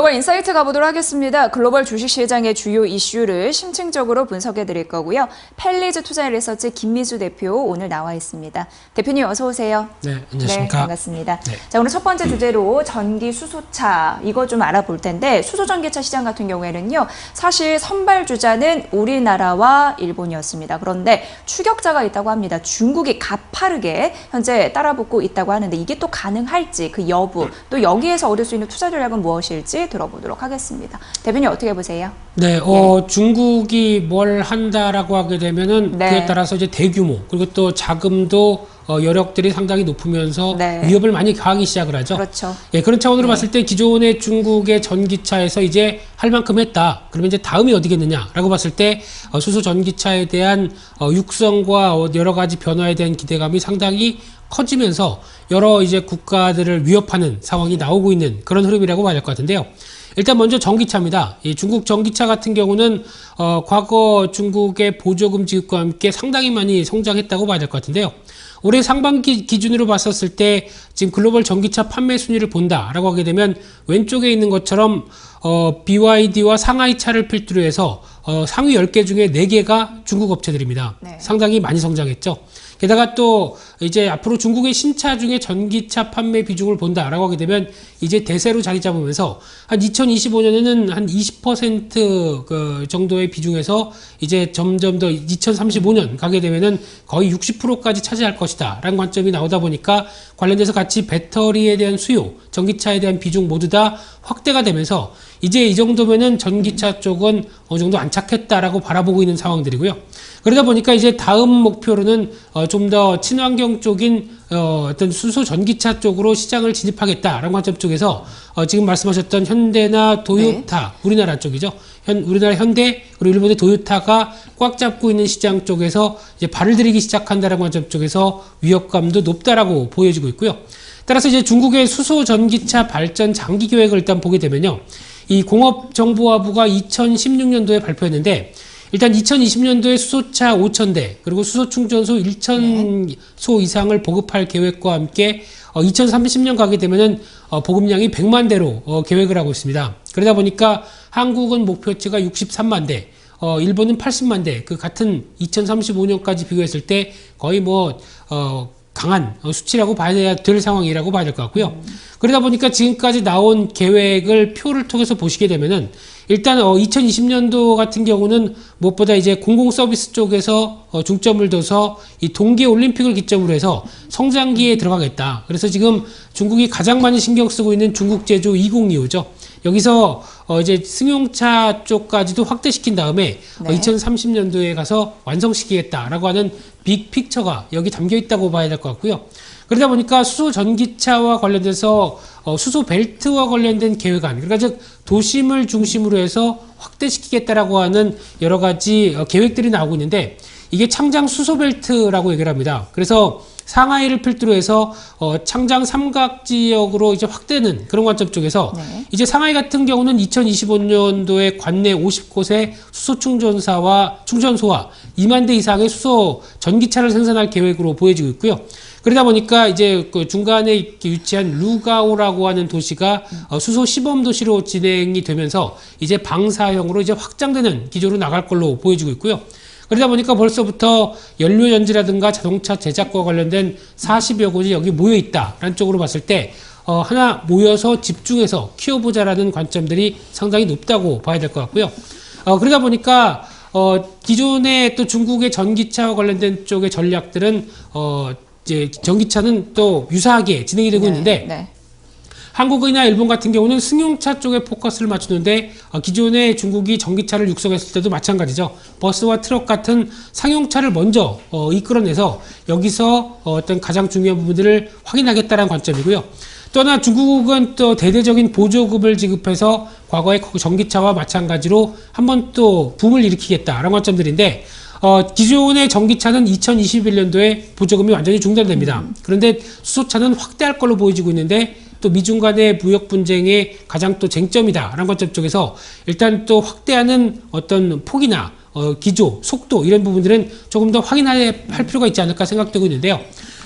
글로벌 인사이트 가보도록 하겠습니다. 글로벌 주식시장의 주요 이슈를 심층적으로 분석해 드릴 거고요. 펠리즈 투자리서치 김미수 대표 오늘 나와 있습니다. 대표님 어서 오세요. 네, 안녕하십니까. 네, 반갑습니다. 네. 자, 오늘 첫 번째 주제로 전기 수소차 이거 좀 알아볼 텐데 수소전기차 시장 같은 경우에는요. 사실 선발 주자는 우리나라와 일본이었습니다. 그런데 추격자가 있다고 합니다. 중국이 가파르게 현재 따라붙고 있다고 하는데 이게 또 가능할지 그 여부 또 여기에서 얻을 수 있는 투자 전략은 무엇일지 들어보도록 하겠습니다. 대표님 어떻게 보세요? 네, 중국이 뭘 한다라고 하게 되면은 네. 그에 따라서 이제 대규모 그리고 또 자금도 여력들이 상당히 높으면서 네. 위협을 많이 가하기 시작을 하죠. 그렇죠. 예, 그런 차원으로 봤을 때 기존의 중국의 전기차에서 이제 할 만큼 했다. 그러면 이제 다음이 어디겠느냐라고 봤을 때 수소 전기차에 대한 육성과 여러 가지 변화에 대한 기대감이 상당히 커지면서 여러 이제 국가들을 위협하는 상황이 나오고 있는 그런 흐름이라고 봐야 될 것 같은데요. 일단 먼저 전기차입니다. 이 중국 전기차 같은 경우는 과거 중국의 보조금 지급과 함께 상당히 많이 성장했다고 봐야 될 것 같은데요. 올해 상반기 기준으로 봤었을 때 지금 글로벌 전기차 판매 순위를 본다라고 하게 되면 왼쪽에 있는 것처럼 BYD와 상하이 차를 필두로 해서 상위 10개 중에 4개가 중국 업체들입니다. 네. 상당히 많이 성장했죠. 게다가 또 이제 앞으로 중국의 신차 중에 전기차 판매 비중을 본다라고 하게 되면 이제 대세로 자리 잡으면서 한 2025년에는 한 20% 그 정도의 비중에서 이제 점점 더 2035년 가게 되면은 거의 60%까지 차지할 것이다 라는 관점이 나오다 보니까 관련돼서 같이 배터리에 대한 수요, 전기차에 대한 비중 모두 다 확대가 되면서 이제 이 정도면은 전기차 쪽은 어느 정도 안착했다라고 바라보고 있는 상황들이고요. 그러다 보니까 이제 다음 목표로는 좀 더 친환경 쪽인 어떤 수소 전기차 쪽으로 시장을 진입하겠다라는 관점 쪽에서 지금 말씀하셨던 현대나 도요타, 우리나라 쪽이죠. 우리나라 현대 그리고 일본의 도요타가 꽉 잡고 있는 시장 쪽에서 이제 발을 들이기 시작한다라는 관점 쪽에서 위협감도 높다라고 보여지고 있고요. 따라서 이제 중국의 수소 전기차 발전 장기 계획을 일단 보게 되면요. 이 공업정보화부가 2016년도에 발표했는데 일단 2020년도에 수소차 5,000대 그리고 수소충전소 1,000소 이상을 보급할 계획과 함께 2030년 가게 되면은 보급량이 100만 대로 계획을 하고 있습니다. 그러다 보니까 한국은 목표치가 63만 대, 일본은 80만 대, 그 같은 2035년까지 비교했을 때 거의 강한 수치라고 봐야 될 상황이라고 봐야 될 것 같고요. 그러다 보니까 지금까지 나온 계획을 표를 통해서 보시게 되면은 일단 2020년도 같은 경우는 무엇보다 이제 공공 서비스 쪽에서 중점을 둬서 이 동계 올림픽을 기점으로 해서 성장기에 들어가겠다. 그래서 지금 중국이 가장 많이 신경 쓰고 있는 중국 제조 2025죠. 여기서 이제 승용차 쪽까지도 확대시킨 다음에 2030년도에 가서 완성시키겠다라고 하는 빅 픽처가 여기 담겨 있다고 봐야 될 것 같고요. 그러다 보니까 수소 전기차와 관련돼서 수소 벨트와 관련된 계획안, 그러니까 즉 도심을 중심으로 해서 확대시키겠다라고 하는 여러 가지 계획들이 나오고 있는데 이게 창장 수소 벨트라고 얘기를 합니다. 그래서 상하이를 필두로 해서 창장 삼각 지역으로 이제 확대는 그런 관점 쪽에서 이제 상하이 같은 경우는 2025년도에 관내 50곳의 수소 충전소와 2만 대 이상의 수소 전기차를 생산할 계획으로 보여지고 있고요. 그러다 보니까 이제 그 중간에 위치한 루가오라고 하는 도시가 수소 시범 도시로 진행이 되면서 이제 방사형으로 이제 확장되는 기조로 나갈 걸로 보여지고 있고요. 그러다 보니까 벌써부터 연료전지라든가 자동차 제작과 관련된 40여 곳이 여기 모여 있다라는 쪽으로 봤을 때 하나 모여서 집중해서 키워보자라는 관점들이 상당히 높다고 봐야 될 것 같고요. 그러다 보니까 기존의 또 중국의 전기차와 관련된 쪽의 전략들은 이제 전기차는 또 유사하게 진행이 되고 있는데 한국이나 일본 같은 경우는 승용차 쪽에 포커스를 맞추는데 기존에 중국이 전기차를 육성했을 때도 마찬가지죠. 버스와 트럭 같은 상용차를 먼저 이끌어내서 여기서 어떤 가장 중요한 부분들을 확인하겠다는 관점이고요. 또 하나 중국은 또 대대적인 보조금을 지급해서 과거의 전기차와 마찬가지로 한번 또 붐을 일으키겠다라는 관점들인데 기존의 전기차는 2021년도에 보조금이 완전히 중단됩니다. 그런데 수소차는 확대할 걸로 보여지고 있는데 또 미중 간의 무역 분쟁의 가장 또 쟁점이다라는 관점 쪽에서 일단 또 확대하는 어떤 폭이나 기조, 속도 이런 부분들은 조금 더 확인할 필요가 있지 않을까 생각되고 있는데요.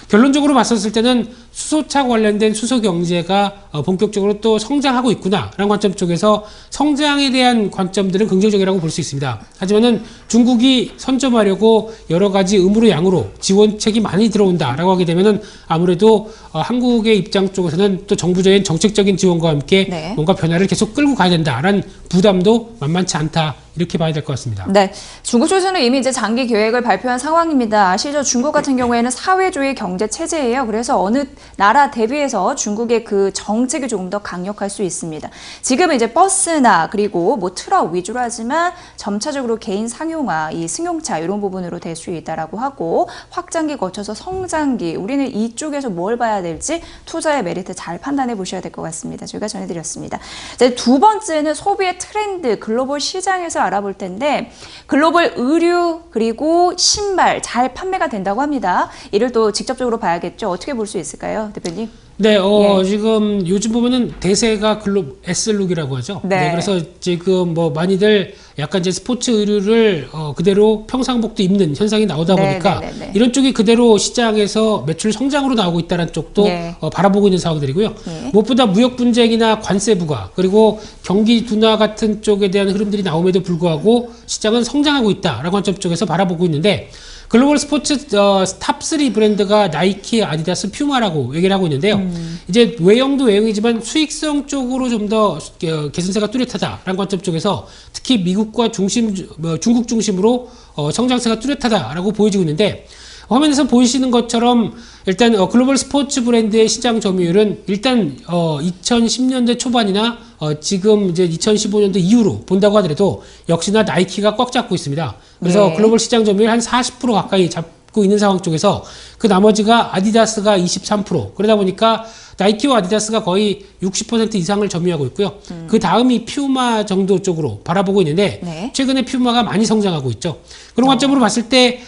결론적으로 봤었을 때는 수소차 관련된 수소 경제가 본격적으로 또 성장하고 있구나라는 관점 쪽에서 성장에 대한 관점들은 긍정적이라고 볼 수 있습니다. 하지만은 중국이 선점하려고 여러 가지 음으로 양으로 지원책이 많이 들어온다라고 하게 되면은 아무래도 한국의 입장 쪽에서는 또 정부적인 정책적인 지원과 함께 네. 뭔가 변화를 계속 끌고 가야 된다라는 부담도 만만치 않다. 이렇게 봐야 될 것 같습니다. 네, 중국 쪽에서는 이미 이제 장기 계획을 발표한 상황입니다. 아시죠? 중국 같은 경우에는 사회주의 경제 체제예요. 그래서 어느 나라 대비해서 중국의 그 정책이 조금 더 강력할 수 있습니다. 지금은 이제 버스나 그리고 뭐 트럭 위주로 하지만 점차적으로 개인 상용화, 이 승용차 이런 부분으로 될 수 있다라고 하고 확장기 거쳐서 성장기, 우리는 이쪽에서 뭘 봐야 될지 투자의 메리트 잘 판단해 보셔야 될 것 같습니다. 저희가 전해드렸습니다. 이제 두 번째는 소비의 트렌드, 글로벌 시장에서 알아볼 텐데 글로벌 의류 그리고 신발 잘 판매가 된다고 합니다. 이를 또 직접적으로 봐야겠죠. 어떻게 볼 수 있을까요, 대표님? 네, 지금 요즘 보면은 대세가 S룩이라고 하죠. 네. 그래서 지금 뭐 많이들 약간 이제 스포츠 의류를 그대로 평상복도 입는 현상이 나오다 보니까 이런 쪽이 그대로 시장에서 매출 성장으로 나오고 있다는 쪽도 바라보고 있는 상황들이고요. 무엇보다 무역 분쟁이나 관세 부과 그리고 경기 둔화 같은 쪽에 대한 흐름들이 나옴에도 불구하고 시장은 성장하고 있다라고 관점 쪽에서 바라보고 있는데 글로벌 스포츠 탑3 브랜드가 나이키, 아디다스, 퓨마라고 얘기를 하고 있는데요. 이제 외형도 외형이지만 수익성 쪽으로 좀 더 개선세가 뚜렷하다라는 관점 쪽에서 특히 미국과 중국 중심으로 성장세가 뚜렷하다라고 보여지고 있는데 화면에서 보이시는 것처럼 일단 글로벌 스포츠 브랜드의 시장 점유율은 일단 2010년대 초반이나 지금 이제 2015년도 이후로 본다고 하더라도 역시나 나이키가 꽉 잡고 있습니다. 그래서 글로벌 시장 점유율 한 40% 가까이 잡고 있는 상황 쪽에서 그 나머지가 아디다스가 23%. 그러다 보니까 나이키와 아디다스가 거의 60% 이상을 점유하고 있고요. 그 다음이 퓨마 정도 쪽으로 바라보고 있는데 최근에 퓨마가 많이 성장하고 있죠. 그런 관점으로 봤을 때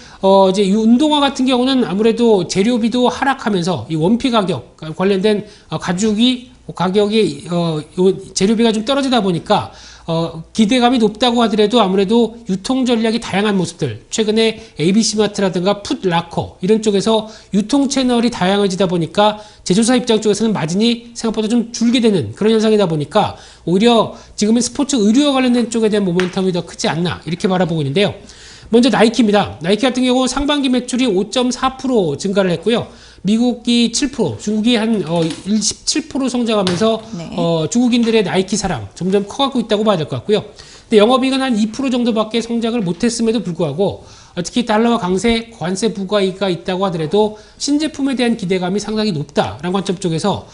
이제 이 운동화 같은 경우는 아무래도 재료비도 하락하면서 이 원피 가격 관련된 가죽이 가격이 재료비가 좀 떨어지다 보니까 기대감이 높다고 하더라도 아무래도 유통 전략이 다양한 모습들 최근에 ABC마트라든가 풋라커 이런 쪽에서 유통 채널이 다양해지다 보니까 제조사 입장 쪽에서는 마진이 생각보다 좀 줄게 되는 그런 현상이다 보니까 오히려 지금의 스포츠 의류와 관련된 쪽에 대한 모멘텀이 더 크지 않나 이렇게 바라보고 있는데요. 먼저 나이키입니다. 나이키 같은 경우 상반기 매출이 5.4% 증가를 했고요. 미국이 7%, 중국이 한 17% 성장하면서 중국인들의 나이키 사랑 점점 커가고 있다고 봐야 될 것 같고요. 근데 영업이익은 한 2% 정도밖에 성장을 못했음에도 불구하고 특히 달러와 강세, 관세 부과가 있다고 하더라도 신제품에 대한 기대감이 상당히 높다라는 관점 쪽에서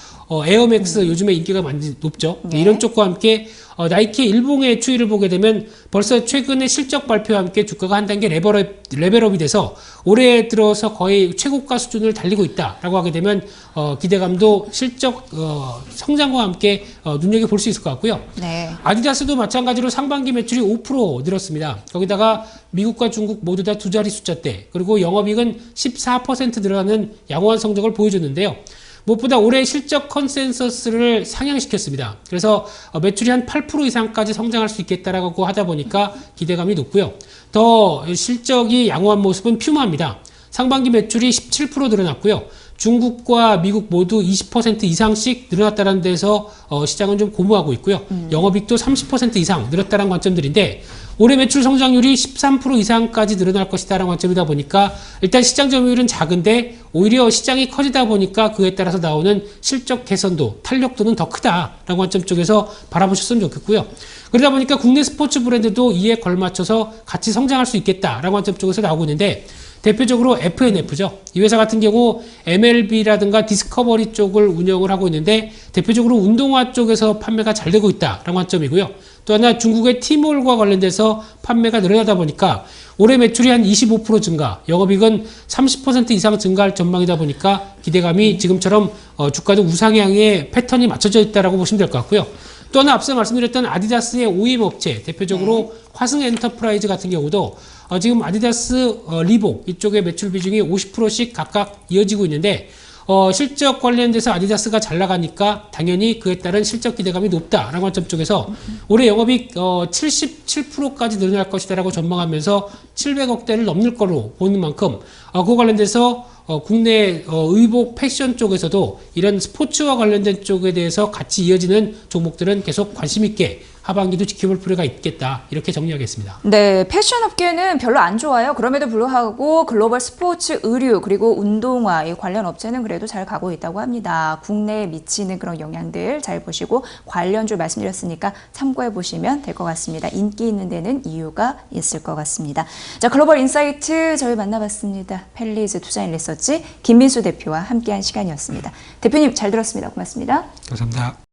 에어맥스 요즘에 인기가 많이 높죠. 이런 쪽과 함께 나이키의 일봉의 추이를 보게 되면 벌써 최근에 실적 발표와 함께 주가가 한 단계 레벨업이 돼서 올해 들어서 거의 최고가 수준을 달리고 있다라고 하게 되면 기대감도 실적 성장과 함께 눈여겨볼 수 있을 것 같고요. 아디다스도 마찬가지로 상반기 매출이 5% 늘었습니다. 거기다가 미국과 중국 모두 다 두 자리 숫자대 그리고 영업이익은 14% 늘어나는 양호한 성적을 보여줬는데요. 무엇보다 올해 실적 컨센서스를 상향시켰습니다. 그래서 매출이 한 8% 이상까지 성장할 수 있겠다라고 하다 보니까 기대감이 높고요. 더 실적이 양호한 모습은 퓨마입니다. 상반기 매출이 17% 늘어났고요. 중국과 미국 모두 20% 이상씩 늘어났다는 데서 시장은 좀 고무하고 있고요. 영업이익도 30% 이상 늘었다는 관점들인데 올해 매출 성장률이 13% 이상까지 늘어날 것이다라는 관점이다 보니까 일단 시장 점유율은 작은데 오히려 시장이 커지다 보니까 그에 따라서 나오는 실적 개선도 탄력도는 더 크다라는 관점 쪽에서 바라보셨으면 좋겠고요. 그러다 보니까 국내 스포츠 브랜드도 이에 걸맞춰서 같이 성장할 수 있겠다라는 관점 쪽에서 나오고 있는데 대표적으로 FNF죠. 이 회사 같은 경우 MLB라든가 디스커버리 쪽을 운영을 하고 있는데 대표적으로 운동화 쪽에서 판매가 잘 되고 있다라는 관점이고요. 또 하나 중국의 티몰과 관련돼서 판매가 늘어나다 보니까 올해 매출이 한 25% 증가, 영업이익은 30% 이상 증가할 전망이다 보니까 기대감이 지금처럼 주가도 우상향의 패턴이 맞춰져 있다라고 보시면 될 것 같고요. 또 하나 앞서 말씀드렸던 아디다스의 OEM 업체, 대표적으로 화승 엔터프라이즈 같은 경우도 지금 아디다스, 리복 이쪽의 매출 비중이 50%씩 각각 이어지고 있는데 실적 관련돼서 아디다스가 잘 나가니까 당연히 그에 따른 실적 기대감이 높다라는 관점 쪽에서 올해 영업이익 77%까지 늘어날 것이다라고 전망하면서 700억대를 넘는 걸로 보는 만큼 그와 관련돼서 국내 의복 패션 쪽에서도 이런 스포츠와 관련된 쪽에 대해서 같이 이어지는 종목들은 계속 관심 있게 하반기도 지켜볼 필요가 있겠다. 이렇게 정리하겠습니다. 네, 패션 업계는 별로 안 좋아요. 그럼에도 불구하고 글로벌 스포츠, 의류, 그리고 운동화 이 관련 업체는 그래도 잘 가고 있다고 합니다. 국내에 미치는 그런 영향들 잘 보시고 관련주 말씀드렸으니까 참고해 보시면 될 것 같습니다. 인기 있는 데는 이유가 있을 것 같습니다. 자, 글로벌 인사이트 저희 만나봤습니다. 펠리즈 투자인 리서치 김민수 대표와 함께한 시간이었습니다. 대표님 잘 들었습니다. 고맙습니다. 감사합니다.